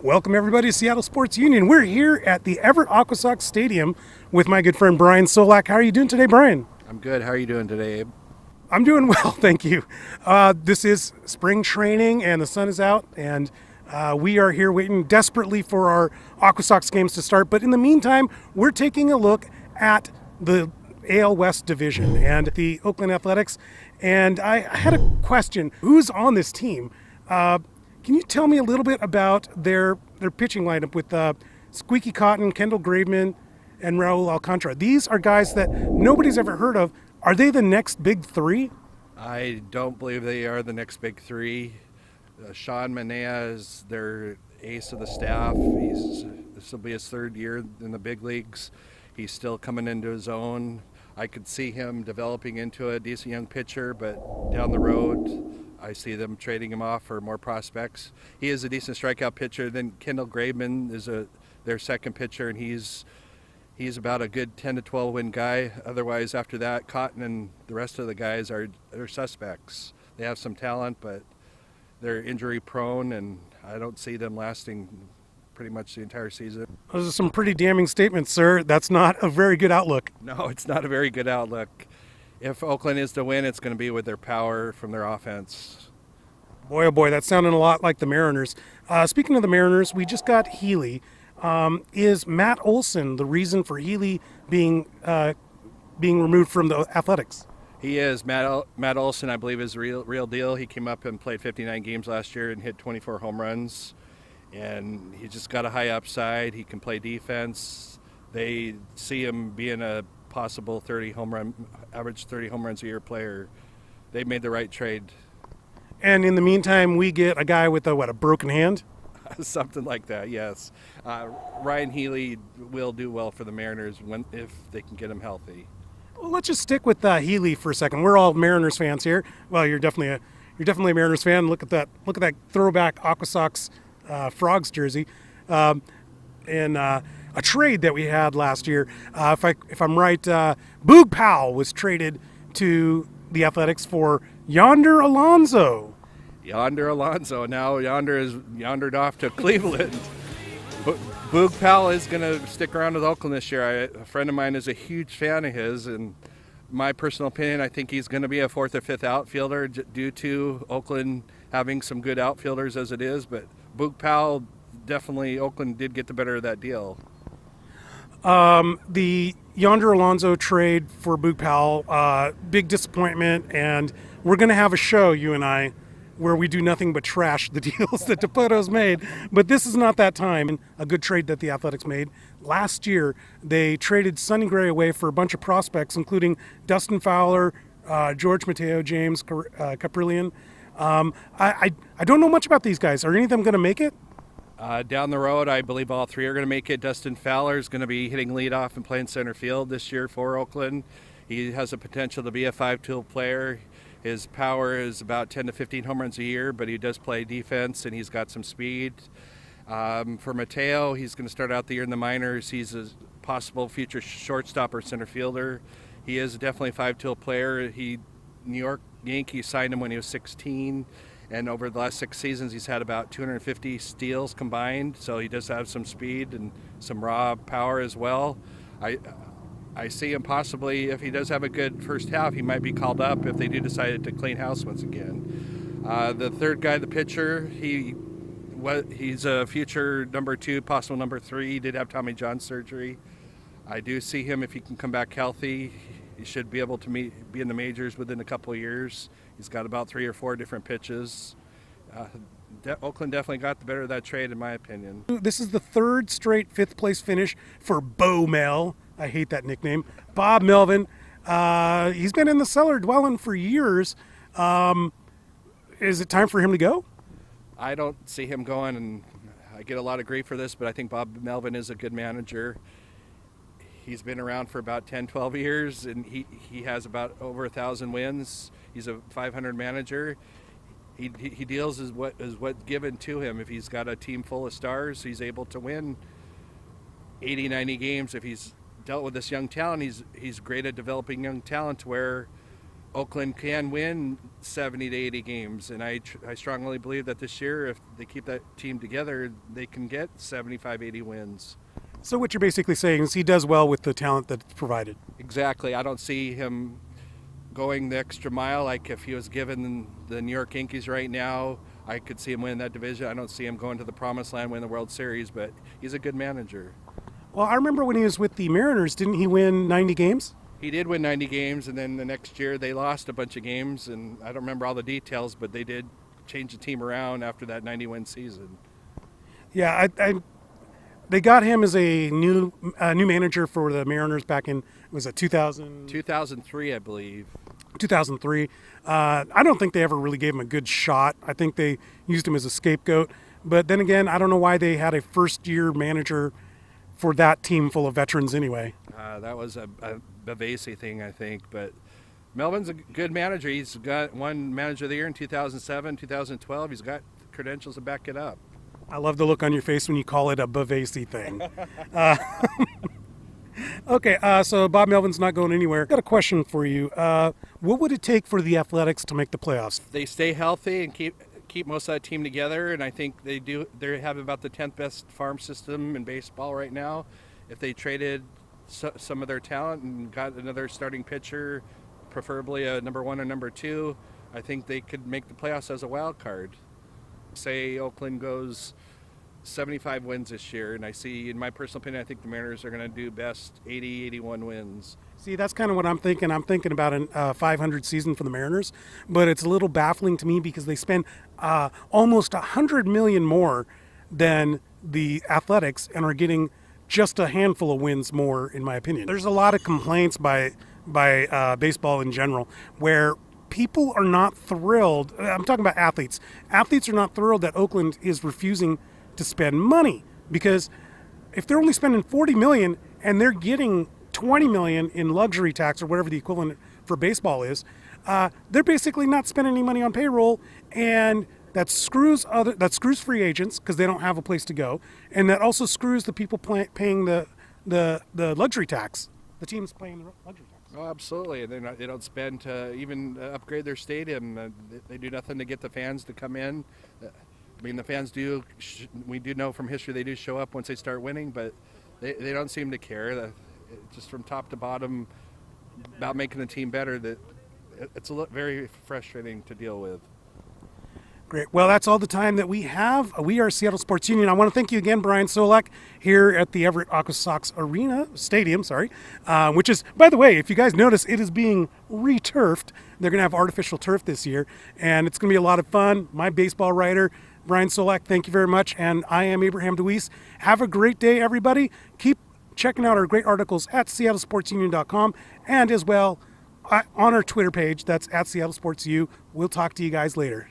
Welcome everybody to Seattle Sports Union. We're here at the Everett Aquasox Stadium with my good friend Brian Solack. How are you doing today, Brian? I'm good. How are you doing today, Abe? I'm doing well, thank you. This is spring training and the sun is out, and we are here waiting desperately for our Aquasox games to start. But in the meantime, we're taking a look at the AL West division and the Oakland Athletics. And I had a question. Who's on this team? Can you tell me a little bit about their pitching lineup with Squeaky Cotton, Kendall Graveman, and Raul Alcantara? These are guys that nobody's ever heard of. Are they the next big three? I don't believe they are the next big three. Sean Manaea is their ace of the staff. This will be his third year in the big leagues. He's still coming into his own. I could see him developing into a decent young pitcher, but down the road, I see them trading him off for more prospects. He is a decent strikeout pitcher. Then Kendall Graveman is their second pitcher, and he's about a good 10 to 12 win guy. Otherwise, after that, Cotton and the rest of the guys are suspects. They have some talent, but they're injury prone, and I don't see them lasting pretty much the entire season. Those are some pretty damning statements, sir. That's not a very good outlook. No, it's not a very good outlook. If Oakland is to win, it's going to be with their power from their offense. Boy, oh boy, that sounded a lot like the Mariners. Speaking of the Mariners, we just got Healy. Is Matt Olson the reason for Healy being removed from the Athletics? He is. Matt Olson, I believe, is the real deal. He came up and played 59 games last year and hit 24 home runs. And he just got a high upside. He can play defense. They see him being a possible average 30 home runs a year player. They made the right trade. And in the meantime, we get a guy with a broken hand? Something like that, yes. Ryan Healy will do well for the Mariners if they can get him healthy. Well, let's just stick with Healy for a second. We're all Mariners fans here. Well, you're definitely a Mariners fan. Look at that throwback Aquasox Frogs jersey, and a trade that we had last year. If I'm right, Boog Powell was traded to the Athletics for Yonder Alonso. Now Yonder is yondered off to Cleveland. Boog Powell is going to stick around with Oakland this year. A friend of mine is a huge fan of his, and my personal opinion, I think he's going to be a fourth or fifth outfielder due to Oakland having some good outfielders as it is. But Boog Powell, definitely Oakland did get the better of that deal. The Yonder Alonso trade for Boog Powell, big disappointment, and we're going to have a show, you and I, where we do nothing but trash the deals that DePoto's made. But this is not that time. A good trade that the Athletics made. Last year, they traded Sonny Gray away for a bunch of prospects, including Dustin Fowler, George Mateo, James Caprillion. I don't know much about these guys. Are any of them going to make it? Down the road, I believe all three are going to make it. Dustin Fowler is going to be hitting leadoff and playing center field this year for Oakland. He has the potential to be a 5-tool player. His power is about 10 to 15 home runs a year, but he does play defense and he's got some speed. For Mateo, he's going to start out the year in the minors. He's a possible future shortstop or center fielder. He is definitely a 5-tool player. New York Yankees signed him when he was 16. And over the last 6 seasons, he's had about 250 steals combined. So he does have some speed and some raw power as well. I see him possibly, if he does have a good first half, he might be called up if they do decide to clean house once again. The third guy, the pitcher, he's a future number 2, possible number 3. He did have Tommy John surgery. I do see him, if he can come back healthy, he should be able to be in the majors within a couple of years. He's got about 3 or 4 different pitches. Oakland definitely got the better of that trade, in my opinion. This is the third straight 5th place finish for Bo Mel. I hate that nickname. Bob Melvin. He's been in the cellar dwelling for years. Is it time for him to go? I don't see him going, and I get a lot of grief for this, but I think Bob Melvin is a good manager. He's been around for about 10, 12 years, and he has about over 1,000 wins. He's a 500 manager. He deals as what's given to him. If he's got a team full of stars, he's able to win 80, 90 games. If he's dealt with this young talent, he's great at developing young talent to where Oakland can win 70 to 80 games, and I strongly believe that this year, if they keep that team together, they can get 75, 80 wins. So what you're basically saying is he does well with the talent that's provided. Exactly. I don't see him going the extra mile. Like if he was given the New York Yankees right now, I could see him win that division. I don't see him going to the promised land, win the World Series, but he's a good manager. Well, I remember when he was with the Mariners, didn't he win 90 games? He did win 90 games, and then the next year they lost a bunch of games, and I don't remember all the details, but they did change the team around after that 90-win season. Yeah, they got him as a new manager for the Mariners back in, was it 2000? 2003, I believe. 2003. I don't think they ever really gave him a good shot. I think they used him as a scapegoat. But then again, I don't know why they had a first-year manager for that team full of veterans anyway. That was a Bavasi thing, I think. But Melvin's a good manager. He's got one Manager of the Year in 2007, 2012. He's got credentials to back it up. I love the look on your face when you call it a Bavasi thing. Okay, so Bob Melvin's not going anywhere. Got a question for you. What would it take for the Athletics to make the playoffs? They stay healthy and keep most of that team together, and I think they do. They have about the 10th best farm system in baseball right now. If they traded some of their talent and got another starting pitcher, preferably a number 1 or number 2, I think they could make the playoffs as a wild card. Say Oakland goes 75 wins this year, and I see, in my personal opinion, I think the Mariners are going to do best 80, 81 wins. See, that's kind of what I'm thinking. I'm thinking about a 500 season for the Mariners, but it's a little baffling to me because they spend almost $100 million more than the Athletics and are getting just a handful of wins more, in my opinion. There's a lot of complaints by baseball in general where people are not thrilled. I'm talking about athletes. Athletes are not thrilled that Oakland is refusing to spend money, because if they're only spending $40 million and they're getting $20 million in luxury tax or whatever the equivalent for baseball is, they're basically not spending any money on payroll, and that screws free agents because they don't have a place to go, and that also screws the people paying the luxury tax. The teams paying the luxury tax. Oh, absolutely. They don't spend to even upgrade their stadium. They do nothing to get the fans to come in. I mean, the fans do. We do know from history they do show up once they start winning, but they don't seem to care. Just from top to bottom about making the team better. That it's very frustrating to deal with. Great. Well, that's all the time that we have. We are Seattle Sports Union. I want to thank you again, Brian Solack, here at the Everett AquaSox Stadium, which is, by the way, if you guys notice, it is being re-turfed. They're going to have artificial turf this year, and it's going to be a lot of fun. My baseball writer, Brian Solack, thank you very much, and I am Abraham DeWeese. Have a great day, everybody. Keep checking out our great articles at SeattleSportsUnion.com, and as well on our Twitter page, that's at SeattleSportsU. We'll talk to you guys later.